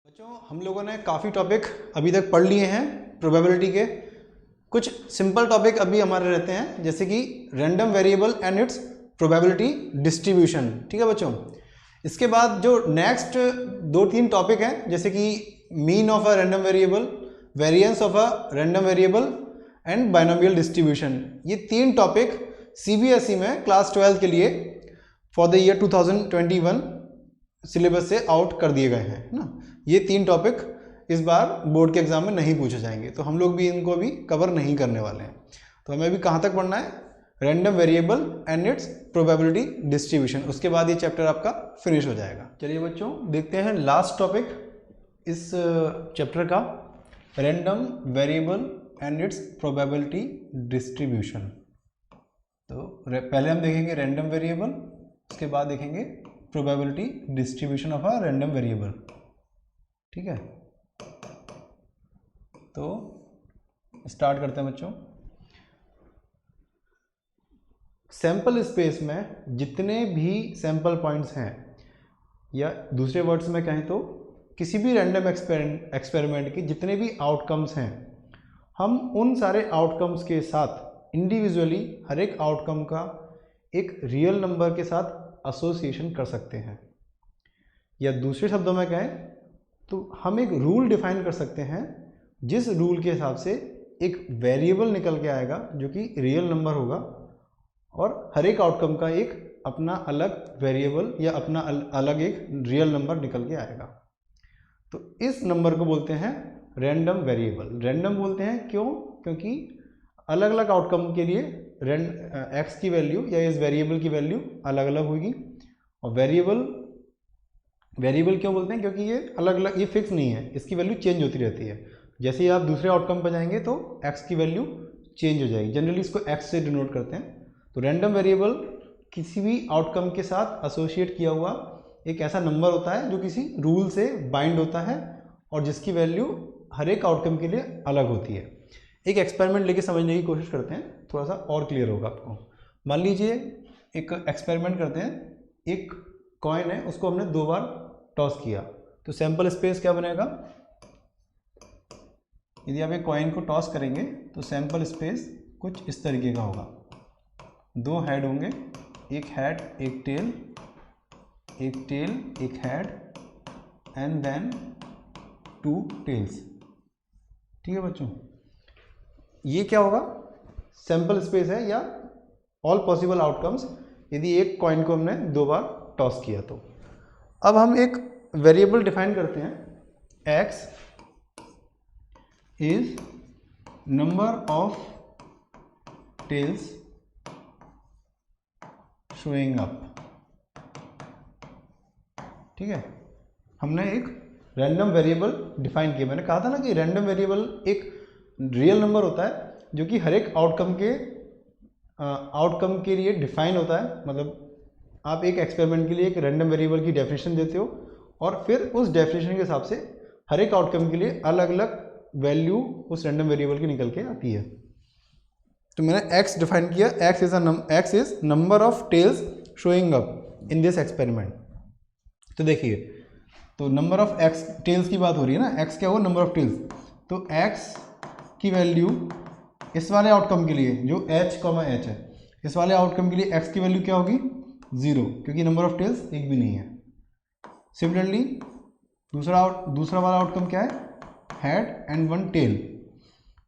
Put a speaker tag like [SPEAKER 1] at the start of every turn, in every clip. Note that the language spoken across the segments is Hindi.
[SPEAKER 1] बच्चों हम लोगों ने काफ़ी टॉपिक अभी तक पढ़ लिए हैं प्रोबेबिलिटी के। कुछ सिंपल टॉपिक अभी हमारे रहते हैं, जैसे कि random variable and it's probability distribution. ठीक है बच्चों, इसके बाद जो नेक्स्ट 2-3 टॉपिक हैं, जैसे कि mean of a random variable, variance of a random variable and binomial distribution. ये 3 टॉपिक सीबीएसई में क्लास 12 के लिए फॉर द ईयर 2021 सिलेबस से आउट कर दिए गए हैं ना। ये 3 टॉपिक इस बार बोर्ड के एग्जाम में नहीं पूछे जाएंगे, तो हम लोग भी इनको भी कवर नहीं करने वाले हैं। तो हमें अभी कहाँ तक पढ़ना है? Random variable and it's probability distribution. उसके बाद ये चैप्टर आपका फिनिश हो जाएगा। चलिए बच्चों देखते हैं लास्ट टॉपिक इस चैप्टर का, random variable and it's probability distribution. तो पहले हम देखेंगे रैंडम वेरिएबल, उसके बाद देखेंगे probability distribution of a random variable. ठीक है, तो स्टार्ट करते हैं बच्चों। सैंपल स्पेस में जितने भी सैंपल पॉइंट्स हैं, या दूसरे वर्ड्स में कहें तो किसी भी रैंडम एक्सपेरिमेंट की जितने भी आउटकम्स हैं, हम उन सारे आउटकम्स के साथ इंडिविजुअली हर एक आउटकम का एक रियल नंबर के साथ एसोसिएशन कर सकते हैं। या दूसरे शब्दों में कहें तो हम एक रूल डिफाइन कर सकते हैं, जिस रूल के हिसाब से एक वेरिएबल निकल के आएगा जो कि रियल नंबर होगा, और हर एक आउटकम का एक अपना अलग वेरिएबल या अपना अलग एक रियल नंबर निकल के आएगा। तो इस नंबर को बोलते हैं रैंडम वेरिएबल। रैंडम बोलते हैं क्यों? क्योंकि अलग अलग आउटकम के लिए एक्स की वैल्यू या इस वेरिएबल की वैल्यू अलग अलग होगी। और वेरिएबल क्यों बोलते हैं? क्योंकि ये अलग अलग, ये फिक्स नहीं है, इसकी वैल्यू चेंज होती रहती है। जैसे ही आप दूसरे आउटकम पर जाएंगे तो एक्स की वैल्यू चेंज हो जाएगी। जनरली इसको एक्स से डिनोट करते हैं। तो रैंडम वेरिएबल किसी भी आउटकम के साथ एसोसिएट किया हुआ एक ऐसा नंबर होता है जो किसी रूल से बाइंड होता है और जिसकी वैल्यू हर एक आउटकम के लिए अलग होती है। एक एक्सपेरिमेंट लेके समझने की कोशिश करते हैं, थोड़ा सा और क्लियर होगा आपको। मान लीजिए एक एक्सपेरिमेंट करते हैं, एक कॉइन है, उसको हमने 2 बार टॉस किया, तो सैंपल स्पेस क्या बनेगा? यदि आप एक कॉइन को टॉस करेंगे तो सैंपल स्पेस कुछ इस तरीके का होगा। 2 हेड होंगे, एक हेड एक टेल, एक टेल एक हेड, एंड देन 2 टेल्स। ठीक है बच्चों, ये क्या होगा? सैंपल स्पेस है या ऑल पॉसिबल आउटकम्स यदि एक कॉइन को हमने 2 बार टॉस किया तो। अब हम एक वेरिएबल डिफाइन करते हैं, x is number of tails showing up. ठीक है, हमने एक रैंडम वेरिएबल डिफाइन किया। मैंने कहा था ना कि रैंडम वेरिएबल एक रियल नंबर होता है जो कि हर एक आउटकम के लिए डिफाइन होता है। मतलब आप एक एक्सपेरिमेंट के लिए एक रैंडम वेरिएबल की डेफिनेशन देते हो और फिर उस डेफिनेशन के हिसाब से हर एक आउटकम के लिए अलग अलग वैल्यू उस रैंडम वेरिएबल की निकल के आती है। तो मैंने x डिफाइन किया, x is number of tails showing up in this experiment. तो देखिए, तो नंबर ऑफ x टेल्स की बात हो रही है ना, x क्या होगा? Number of tails. तो x की वैल्यू इस वाले आउटकम के लिए जो h, है, इस वाले आउटकम के लिए x की वैल्यू क्या होगी? 0, क्योंकि नंबर ऑफ टेल्स एक भी नहीं है। सिमिलरली दूसरा वाला आउटकम क्या है? Head and 1 tail.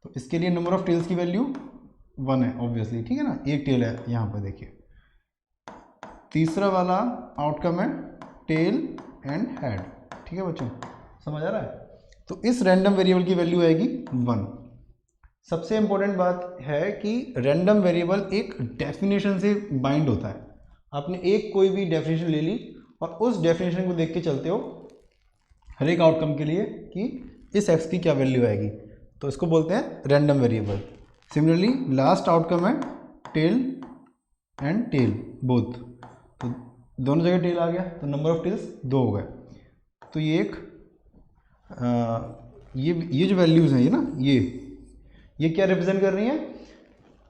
[SPEAKER 1] तो इसके लिए नंबर ऑफ टेल्स की वैल्यू 1 है ऑब्वियसली। ठीक है ना, एक टेल है यहाँ पर देखिए। तीसरा वाला आउटकम है टेल एंड हेड। ठीक है बच्चों, समझ आ रहा है? तो इस रैंडम वेरिएबल की वैल्यू आएगी 1। सबसे इंपॉर्टेंट बात है कि रैंडम वेरिएबल एक डेफिनेशन से बाइंड होता है। आपने एक कोई भी डेफिनेशन ले ली और उस डेफिनेशन को देख के चलते हो हर एक आउटकम के लिए कि इस x की क्या वैल्यू आएगी, तो इसको बोलते हैं random variable. Similarly last outcome है टेल एंड टेल बोथ, तो दोनों जगह टेल आ गया, तो नंबर ऑफ टेल्स 2 हो गए। तो ये एक ये जो वैल्यूज़ हैं, ये ना, ये क्या रिप्रेजेंट कर रही हैं?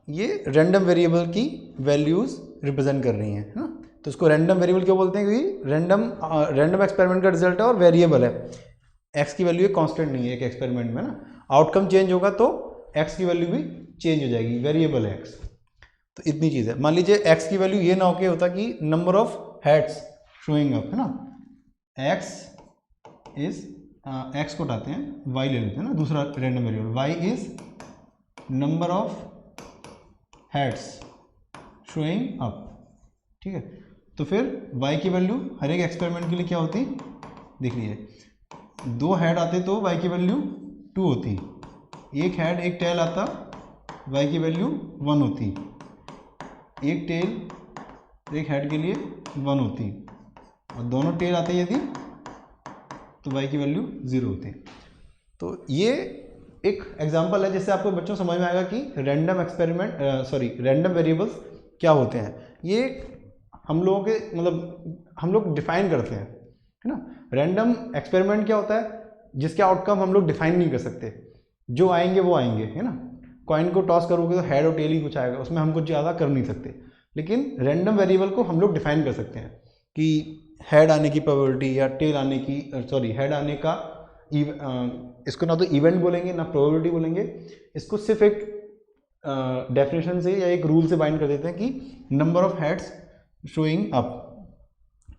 [SPEAKER 1] ये रैंडम वेरिएबल की वैल्यूज़ रिप्रेजेंट कर रही हैं, है ना। तो इसको रैंडम वेरिएबल क्यों बोलते हैं? क्योंकि रैंडम एक्सपेरिमेंट का रिजल्ट है और वेरिएबल है। एक्स की वैल्यू एक कांस्टेंट नहीं है एक एक्सपेरिमेंट में ना, आउटकम चेंज होगा तो एक्स की वैल्यू भी चेंज हो जाएगी, वेरिएबल है एक्स। तो इतनी चीज़ है। मान लीजिए एक्स की वैल्यू ये ना हो के होता कि number of heads showing up, है ना, एक्स इज एक्स को उठाते हैं, वाई ले लेते हैं ना, दूसरा random variable, Y is number of heads showing up, ठीक है। तो फिर y की वैल्यू हर एक एक्सपेरिमेंट के लिए क्या होती, देख लीजिए, 2 हेड आते तो y की वैल्यू 2 होती, एक हेड एक टेल आता y की वैल्यू 1 होती, एक टेल एक हेड के लिए 1 होती, और दोनों टेल आते यदि तो y की वैल्यू 0 होती। तो ये एक एग्जांपल है जिससे आपको बच्चों समझ में आएगा कि रैंडम एक्सपेरिमेंट रैंडम वेरिएबल्स क्या होते हैं। ये हम लोगों के मतलब हम लोग डिफाइन करते हैं, है ना। रैंडम एक्सपेरिमेंट क्या होता है, जिसके आउटकम हम लोग डिफाइन नहीं कर सकते, जो आएंगे वो आएंगे, है ना। कॉइन को टॉस करोगे तो हेड और टेल ही कुछ आएगा, उसमें हम कुछ ज़्यादा कर नहीं सकते। लेकिन रैंडम वेरिएबल को हम लोग डिफाइन कर सकते हैं कि हेड आने की प्रोबेबिलिटी या टेल आने की, सॉरी हेड आने का इसको ना तो इवेंट बोलेंगे ना प्रोबेबिलिटी बोलेंगे, इसको सिर्फ एक डेफिनेशन से या एक रूल से बाइंड कर देते हैं कि number of heads showing up,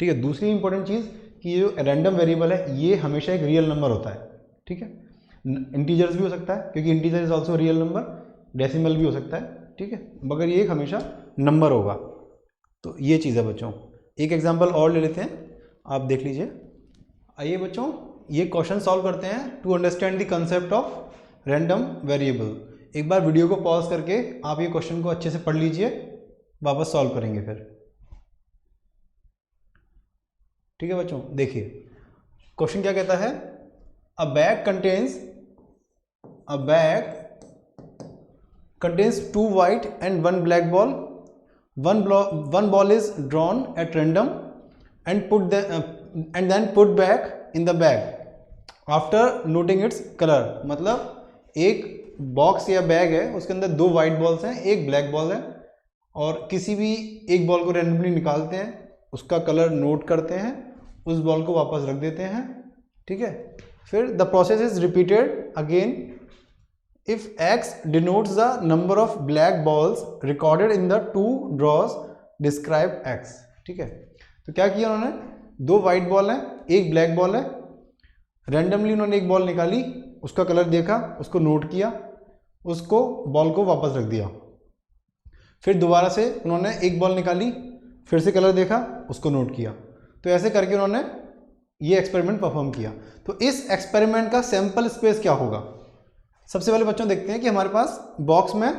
[SPEAKER 1] ठीक है। दूसरी इंपॉर्टेंट चीज़ कि ये जो रैंडम वेरिएबल है ये हमेशा एक रियल नंबर होता है, ठीक है। इंटीजर्स भी हो सकता है क्योंकि integer is also real number, decimal भी हो सकता है, ठीक है, मगर ये एक हमेशा नंबर होगा। तो ये चीज़ है बच्चों। एक एग्जांपल और ले लेते हैं, आप देख लीजिए। आइए बच्चों ये क्वेश्चन सॉल्व करते हैं to understand the concept of random variable. एक बार वीडियो को पॉज करके आप ये क्वेश्चन को अच्छे से पढ़ लीजिए, वापस सॉल्व करेंगे फिर, ठीक है बच्चों। देखिए क्वेश्चन क्या कहता है, अ bag contains 2 white and 1 black ball. One ball is drawn at random and then put back in the bag after noting its color। मतलब एक बॉक्स या बैग है, उसके अंदर 2 वाइट बॉल्स हैं, एक ब्लैक बॉल है, और किसी भी एक बॉल को रैंडमली निकालते हैं, उसका कलर नोट करते हैं, उस बॉल को वापस रख देते हैं, ठीक है। फिर the process is repeated again if x denotes the number of black balls recorded in the 2 draws describe x, ठीक है। तो क्या किया उन्होंने, 2 वाइट बॉल है एक ब्लैक बॉल है, रैंडमली उन्होंने एक बॉल निकाली, उसका कलर देखा, उसको नोट किया, उसको बॉल को वापस रख दिया। फिर दोबारा से उन्होंने एक बॉल निकाली, फिर से कलर देखा, उसको नोट किया। तो ऐसे करके उन्होंने ये एक्सपेरिमेंट परफॉर्म किया। तो इस एक्सपेरिमेंट का सैंपल स्पेस क्या होगा, सबसे पहले बच्चों देखते हैं कि हमारे पास बॉक्स में,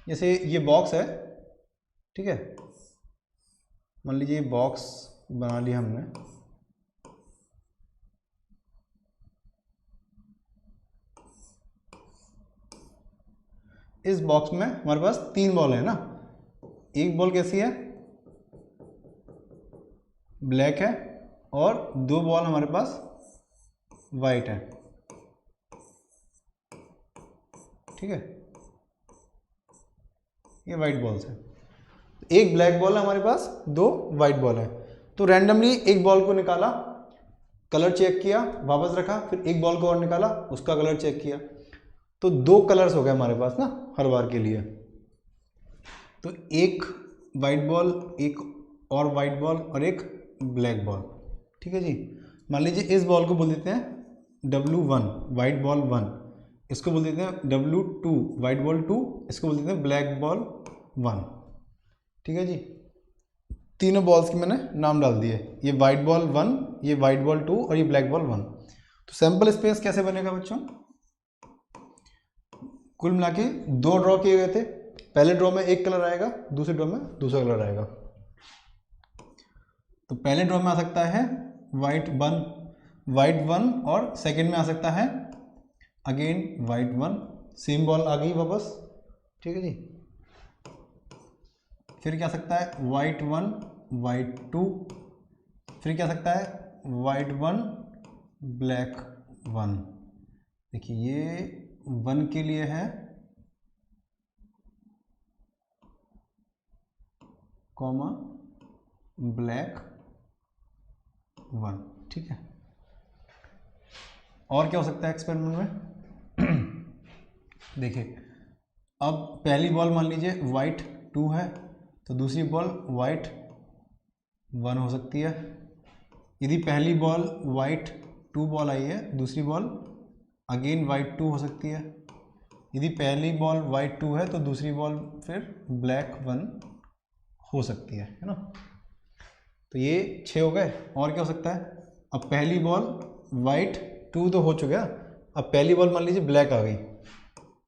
[SPEAKER 1] जैसे ये बॉक्स है, ठीक है, मान लीजिए बॉक्स बना लिया हमने, इस बॉक्स में हमारे पास 3 बॉल है ना, एक बॉल कैसी है, ब्लैक है, और 2 बॉल हमारे पास वाइट है, ठीक है, ये वाइट बॉल्स है। एक ब्लैक बॉल है हमारे पास, 2 वाइट बॉल है। तो रैंडमली एक बॉल को निकाला, कलर चेक किया, वापस रखा, फिर एक बॉल को और निकाला, उसका कलर चेक किया। तो 2 कलर्स हो गए हमारे पास ना हर बार के लिए। तो एक वाइट बॉल, एक और वाइट बॉल और एक ब्लैक बॉल, ठीक है जी। मान लीजिए इस बॉल को बोल देते हैं W1 वाइट बॉल 1, इसको बोल देते हैं W2 वाइट बॉल 2, इसको बोल देते हैं ब्लैक बॉल 1, ठीक है जी। तीनों बॉल्स के मैंने नाम डाल दिए, ये वाइट बॉल 1, ये वाइट बॉल 2 और ये ब्लैक बॉल 1। तो सैंपल स्पेस कैसे बनेगा बच्चों, कुल मिला के 2 ड्रॉ किए गए थे, पहले ड्रॉ में एक कलर आएगा, दूसरे ड्रॉ में दूसरा कलर आएगा। तो पहले ड्रॉ में आ सकता है वाइट 1 और सेकंड में आ सकता है अगेन वाइट 1, सेम बॉल आ गई वापस, ठीक है जी। फिर क्या सकता है वाइट 1 वाइट 2, फिर क्या सकता है वाइट 1 ब्लैक 1। देखिए ये 1 के लिए है कॉमा ब्लैक 1, ठीक है। और क्या हो सकता है एक्सपेरिमेंट में? देखिए, अब पहली बॉल मान लीजिए वाइट 2 है, तो दूसरी बॉल वाइट 1 हो सकती है। यदि पहली बॉल वाइट 2 बॉल आई है, दूसरी बॉल अगेन वाइट 2 हो सकती है। यदि पहली बॉल वाइट 2 है तो दूसरी बॉल फिर ब्लैक 1 हो सकती है ना। तो ये 6 हो गए। और क्या हो सकता है? अब पहली बॉल वाइट 2 तो हो चुका, अब पहली बॉल मान लीजिए ब्लैक आ गई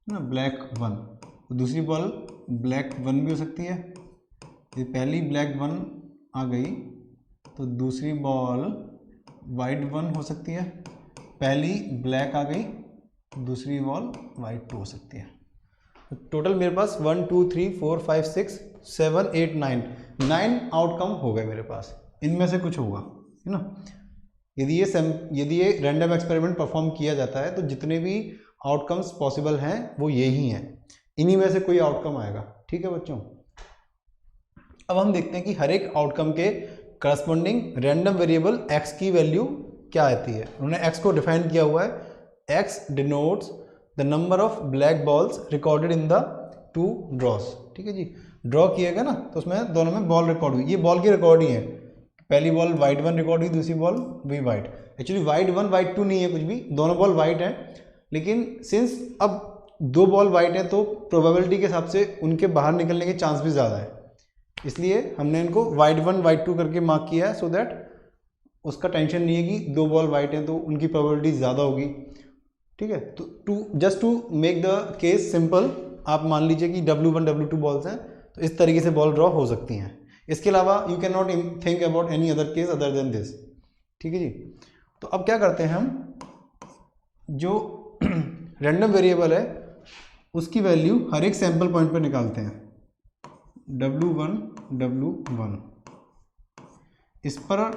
[SPEAKER 1] ना, ब्लैक 1, तो दूसरी बॉल ब्लैक 1 भी हो सकती है। ये पहली ब्लैक 1 आ गई तो दूसरी बॉल वाइट 1 हो सकती है। पहली ब्लैक आ गई, दूसरी बॉल वाइट 2 हो सकती है। तो टोटल मेरे पास 1 2 3 4 5 6 7 8 9 आउटकम हो गए मेरे पास। इनमें से कुछ होगा, है ना। यदि ये रैंडम एक्सपेरिमेंट परफॉर्म किया जाता है तो जितने भी आउटकम्स पॉसिबल हैं वो यही हैं, इन्हीं में से कोई आउटकम आएगा। ठीक है बच्चों, अब हम देखते हैं कि हर एक आउटकम के करस्पॉन्डिंग रैंडम वेरिएबल x की वैल्यू क्या आती है। उन्होंने x को डिफाइन किया हुआ है, x denotes the number of black balls recorded in the 2 ड्रॉस। ठीक है जी, ड्रॉ किएगा ना तो उसमें दोनों में बॉल रिकॉर्ड हुई, ये बॉल की रिकॉर्ड ही है। पहली बॉल वाइट 1 रिकॉर्ड हुई, दूसरी बॉल भी वाइट। एक्चुअली वाइट 1 वाइट 2 नहीं है कुछ भी, दोनों बॉल वाइट है, लेकिन सिंस अब 2 बॉल वाइट है तो प्रोबेबिलिटी के हिसाब से उनके बाहर निकलने के चांस भी ज़्यादा है, इसलिए हमने इनको वाइट 1 वाइट 2 करके मार्क किया है, सो दैट उसका टेंशन नहीं है कि 2 बॉल वाइट हैं तो उनकी प्रोबेबिलिटी ज़्यादा होगी। ठीक है, तो just to make the case simple, आप मान लीजिए कि W1 W2 बॉल्स हैं, तो इस तरीके से बॉल ड्रॉ हो सकती हैं। इसके अलावा you can not think about any other case other than this. ठीक है जी, तो अब क्या करते हैं हम, जो रैंडम वेरिएबल है उसकी वैल्यू हर एक सैंपल पॉइंट पर निकालते हैं। W1 इस पर,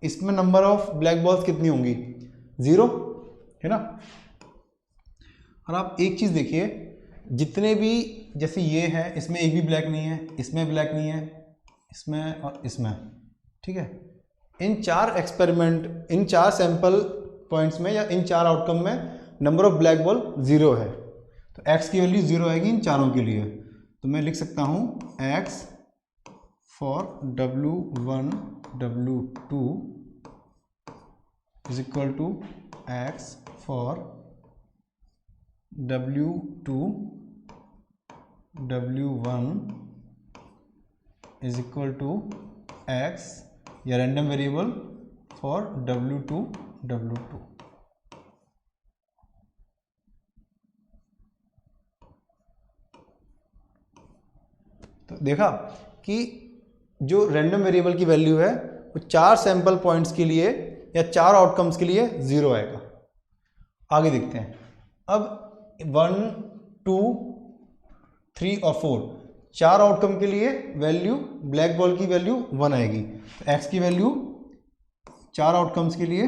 [SPEAKER 1] इसमें नंबर ऑफ ब्लैक बॉल्स कितनी होंगी? 0 है ना। और आप एक चीज़ देखिए, जितने भी, जैसे ये है, इसमें एक भी ब्लैक नहीं है, इसमें ब्लैक नहीं है, इसमें और इसमें। ठीक है, इन 4 एक्सपेरिमेंट, इन 4 सैंपल पॉइंट्स में या इन 4 आउटकम में नंबर ऑफ ब्लैक बॉल 0 है, तो x की वैल्यू 0 आएगी इन चारों के लिए। तो मैं लिख सकता हूँ x for W1 W2 is equal to x for W2 W1 is equal to x या random variable for W2 W2। तो देखा कि जो रैंडम वेरिएबल की वैल्यू है वो 4 सैंपल पॉइंट्स के लिए या 4 आउटकम्स के लिए 0 आएगा। आगे देखते हैं, अब 1 2 3 और 4 4 आउटकम के लिए वैल्यू, ब्लैक बॉल की वैल्यू 1 आएगी। तो x की वैल्यू 4 आउटकम्स के लिए,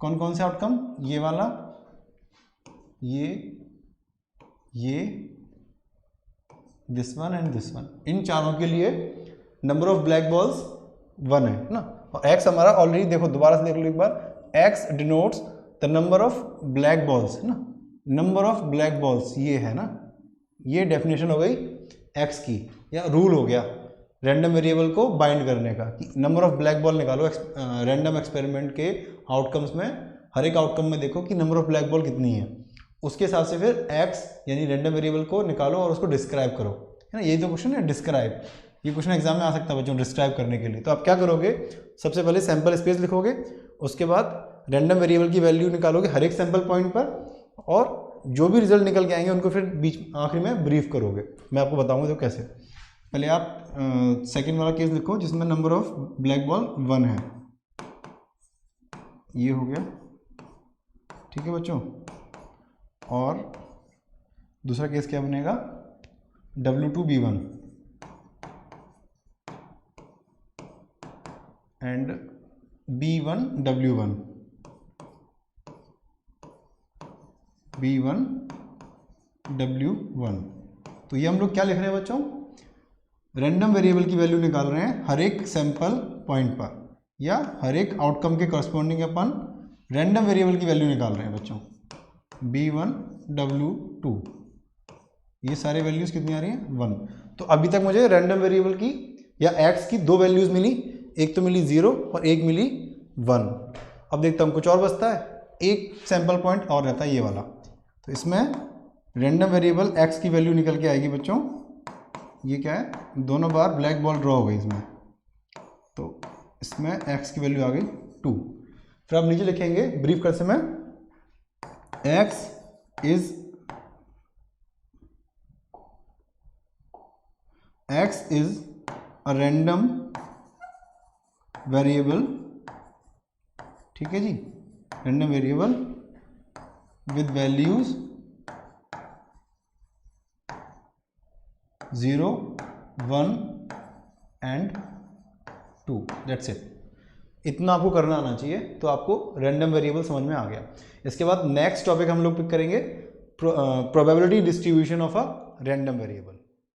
[SPEAKER 1] कौन कौन से आउटकम? ये वाला, ये this one and this one, इन चारों के लिए नंबर ऑफ ब्लैक बॉल्स 1 है ना। और x हमारा ऑलरेडी, देखो दोबारा से देख लो एक बार, x denotes the number of black balls है ना, नंबर ऑफ ब्लैक बॉल्स ये है ना, ये डेफिनेशन हो गई x की, या रूल हो गया रैंडम वेरिएबल को बाइंड करने का कि नंबर ऑफ ब्लैक बॉल निकालो रैंडम एक्सपेरिमेंट के आउटकम्स में। हर एक आउटकम में देखो कि नंबर ऑफ ब्लैक बॉल कितनी है, उसके हिसाब से फिर x यानी रैंडम वेरिएबल को निकालो और उसको डिस्क्राइब करो, है ना। यही तो क्वेश्चन है, डिस्क्राइब। ये क्वेश्चन एग्जाम में आ सकता है बच्चों, डिस्क्राइब करने के लिए। तो आप क्या करोगे, सबसे पहले सैंपल स्पेस लिखोगे, उसके बाद रैंडम वेरिएबल की वैल्यू निकालोगे हर एक सैंपल पॉइंट पर, और जो भी रिजल्ट निकल के आएंगे उनको फिर बीच आखिर में ब्रीफ करोगे। मैं आपको बताऊंगा तो कैसे। पहले आप सेकंड वाला केस लिखो जिसमें नंबर ऑफ ब्लैक बॉल 1 है, ये हो गया। ठीक है बच्चों, और दूसरा केस क्या बनेगा, W2B1 एंड B1W1 B1W1। तो ये हम लोग क्या लिख रहे हैं बच्चों, रैंडम वेरिएबल की वैल्यू निकाल रहे हैं हर एक सैंपल पॉइंट पर, या हर एक आउटकम के करस्पॉन्डिंग अपन रैंडम वेरिएबल की वैल्यू निकाल रहे हैं बच्चों, B1 W2, ये सारे वैल्यूज़ कितनी आ रही हैं 1। तो अभी तक मुझे रैंडम वेरिएबल की या x की दो वैल्यूज़ मिली, एक तो मिली 0 और एक मिली 1। अब देखता हूँ कुछ और बचता है, एक सैंपल पॉइंट और रहता है ये वाला। तो इसमें रैंडम वेरिएबल x की वैल्यू निकल के आएगी बच्चों, ये क्या है, दोनों बार ब्लैक बॉल ड्रॉ हो गई इसमें, तो इसमें x की वैल्यू आ गई 2। फिर आप नीचे लिखेंगे ब्रीफ कर से में x is a random variable, ठीक है जी, random variable with values 0, 1 and 2, that's it. इतना आपको करना आना चाहिए तो आपको रैंडम वेरिएबल समझ में आ गया। इसके बाद नेक्स्ट टॉपिक हम लोग पिक करेंगे probability distribution of a random variable.